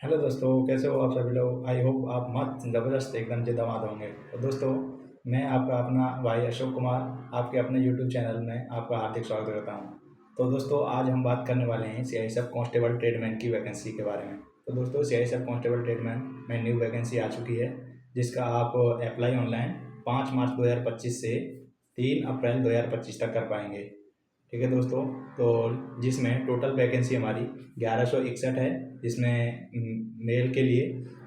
Hello दोस्तों, कैसे हो आप सभी लोग। आई होप आप मस्त ज़बरदस्त एकदम से दमाद होंगे। तो दोस्तों, मैं आपका अपना भाई अशोक कुमार आपके अपने यूट्यूब चैनल में आपका हार्दिक स्वागत करता हूं। तो दोस्तों, आज हम बात करने वाले हैं सीआईएसएफ कांस्टेबल ट्रेडमैन की वैकेंसी के बारे में। तो दोस्तों, सीआईएसएफ कांस्टेबल ट्रेडमैन में न्यू वैकेंसी आ चुकी है, जिसका आप अप्लाई ऑनलाइन 5 मार्च 2025 से 3 अप्रैल 2025 तक कर पाएंगे। ठीक है दोस्तों, तो जिसमें टोटल वैकेंसी हमारी 1161 है, जिसमें मेल के लिए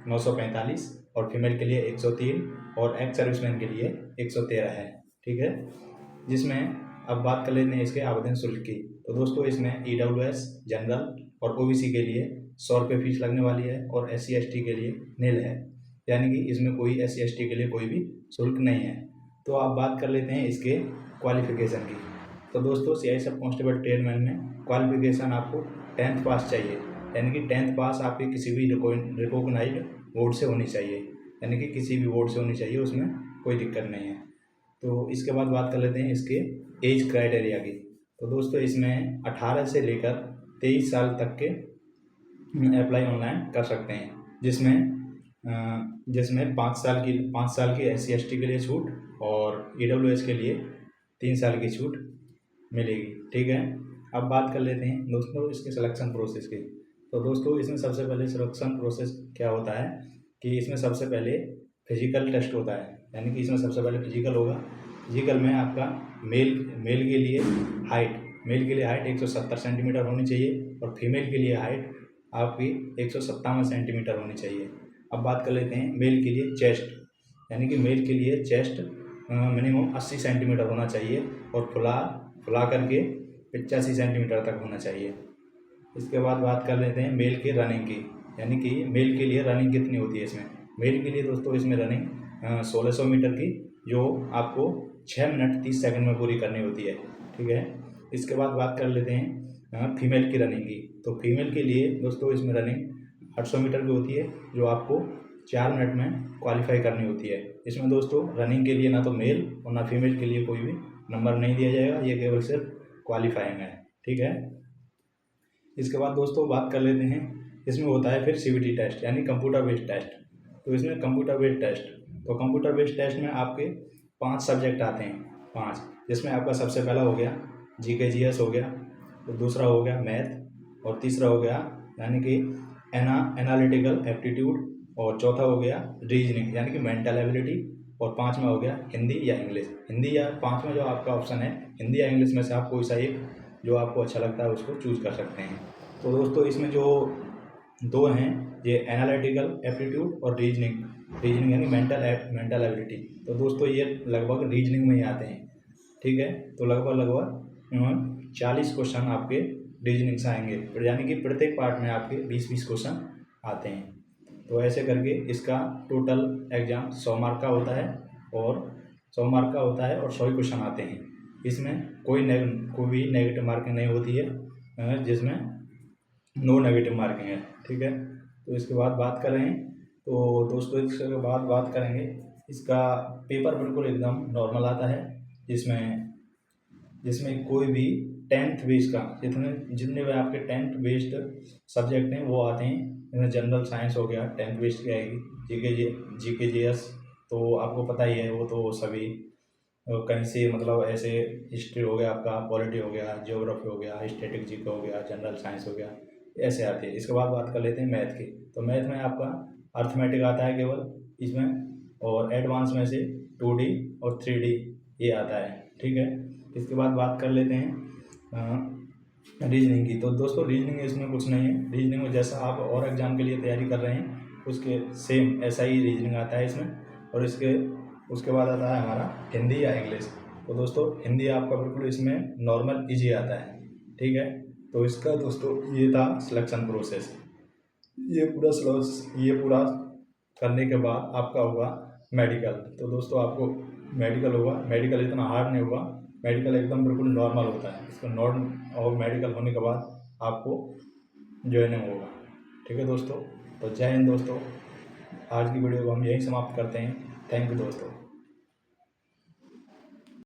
945 और फीमेल के लिए 103 और एक्स सर्विसमैन के लिए 113 है। ठीक है, जिसमें अब बात कर लेते हैं इसके आवेदन शुल्क की। तो दोस्तों, इसमें ईडब्ल्यूएस, जनरल और ओबीसी के लिए 100 रुपये फीस लगने वाली है और SC ST के लिए नील है, यानी कि इसमें कोई SC ST के लिए कोई भी शुल्क नहीं है। तो आप बात कर लेते हैं इसके क्वालिफिकेशन की। तो दोस्तों, सीआईएसएफ कांस्टेबल ट्रेडमैन में क्वालिफिकेशन आपको 10th पास चाहिए, यानी कि 10th पास आपकी किसी भी रिकॉग्नाइज्ड बोर्ड से होनी चाहिए, यानी कि किसी भी बोर्ड से होनी चाहिए, उसमें कोई दिक्कत नहीं है। तो इसके बाद बात कर लेते हैं इसके एज क्राइटेरिया की। तो दोस्तों, इसमें 18 से लेकर 23 साल तक के अप्लाई ऑनलाइन कर सकते हैं, जिसमें 5 साल की SC ST के लिए छूट और EWS के लिए 3 साल की छूट मिलेगी। ठीक है, अब बात कर लेते हैं दोस्तों इसके सिलेक्शन प्रोसेस की। तो दोस्तों, इसमें सबसे पहले सिलेक्शन प्रोसेस क्या होता है कि इसमें सबसे पहले फिजिकल टेस्ट होता है, यानी कि इसमें सबसे पहले फिजिकल होगा। फिजिकल में आपका मेल के लिए हाइट 170 सेंटीमीटर होनी चाहिए और फीमेल के लिए हाइट आपकी 157 सेंटीमीटर होनी चाहिए। अब बात कर लेते हैं मेल के लिए चेस्ट, यानी कि मेल के लिए चेस्ट मिनिमम 80 सेंटीमीटर होना चाहिए और फुला करके 85 सेंटीमीटर तक होना चाहिए। इसके बाद बात कर लेते हैं मेल के रनिंग की, यानी कि मेल के लिए रनिंग कितनी होती है इसमें। मेल के लिए दोस्तों इसमें रनिंग 1600 मीटर की, जो आपको 6 मिनट 30 सेकंड में पूरी करनी होती है। ठीक है, इसके बाद बात कर लेते हैं फीमेल की रनिंग की। तो फीमेल के लिए दोस्तों इसमें रनिंग 800 मीटर की होती है, जो आपको 4 मिनट में क्वालिफाई करनी होती है। इसमें दोस्तों रनिंग के लिए ना तो मेल और ना फीमेल के लिए कोई भी नंबर नहीं दिया जाएगा, ये केवल सिर्फ क्वालिफाइंग है। ठीक है, इसके बाद दोस्तों बात कर लेते हैं, इसमें होता है फिर CBT टेस्ट, यानी कंप्यूटर बेस्ड टेस्ट। तो इसमें कंप्यूटर बेस्ड टेस्ट, तो कंप्यूटर बेस्ड टेस्ट में आपके 5 सब्जेक्ट आते हैं, 5, जिसमें आपका सबसे पहला हो गया GK GS हो गया, तो दूसरा हो गया मैथ और तीसरा हो गया यानी कि एनालिटिकल एप्टीट्यूड और चौथा हो गया रीजनिंग यानी कि मेंटल एबिलिटी और 5वां हो गया हिंदी या इंग्लिश। हिंदी या 5वां जो आपका ऑप्शन है हिंदी या इंग्लिश में से आप कोई सा एक जो आपको अच्छा लगता है उसको चूज़ कर सकते हैं। तो दोस्तों, इसमें जो 2 हैं, ये एनालिटिकल एप्टीट्यूड और रीजनिंग यानी मेंटल एबिलिटी। तो दोस्तों ये लगभग रीजनिंग में ही आते हैं। ठीक है, तो लगभग 40 क्वेश्चन आपके रीजनिंग से आएंगे, यानी कि प्रत्येक पार्ट में आपके 20-20 क्वेश्चन आते हैं। तो ऐसे करके इसका टोटल एग्ज़ाम 100 मार्क का होता है और 100 क्वेश्चन आते हैं। इसमें कोई भी नेगेटिव मार्किंग नहीं होती है, जिसमें नो नेगेटिव मार्किंग है। ठीक है, तो इसके बाद बात करें तो दोस्तों इसके बाद बात करेंगे, इसका पेपर बिल्कुल एकदम नॉर्मल आता है, जिसमें कोई भी 10th बेस का जितने भी आपके 10th बेस्ड सब्जेक्ट हैं वो आते हैं। इसमें जनरल साइंस हो गया 10th बेस्ड की आएगी, GK GS तो आपको पता ही है, वो तो सभी कहीं से मतलब ऐसे हिस्ट्री हो गया आपका, पॉलिटी हो गया, ज्योग्राफी हो गया, स्टैटिक GK हो गया, जनरल साइंस हो गया, ऐसे आती है। इसके बाद बात कर लेते हैं मैथ की। तो मैथ में आपका अर्थमेटिक आता है केवल इसमें, और एडवांस में से 2D और 3D ये आता है। ठीक है, इसके बाद बात कर लेते हैं रीजनिंग की। तो दोस्तों रीजनिंग इसमें कुछ नहीं है, रीजनिंग में जैसा आप और एग्जाम के लिए तैयारी कर रहे हैं उसके सेम ऐसा ही रीजनिंग आता है इसमें। और उसके बाद आता है हमारा हिंदी या इंग्लिश। तो दोस्तों हिंदी आपका बिल्कुल इसमें नॉर्मल ईजी आता है। ठीक है, तो इसका दोस्तों ये था सिलेक्शन प्रोसेस। ये पूरा करने के बाद आपका होगा मेडिकल। तो दोस्तों आपको मेडिकल इतना हार्ड नहीं होगा, मेडिकल एकदम बिल्कुल नॉर्मल होता है। इसका और मेडिकल होने के बाद आपको ज्वाइनिंग होगा। ठीक है दोस्तों, तो जय हिंद दोस्तों। आज की वीडियो को हम यहीं समाप्त करते हैं। थैंक यू दोस्तों।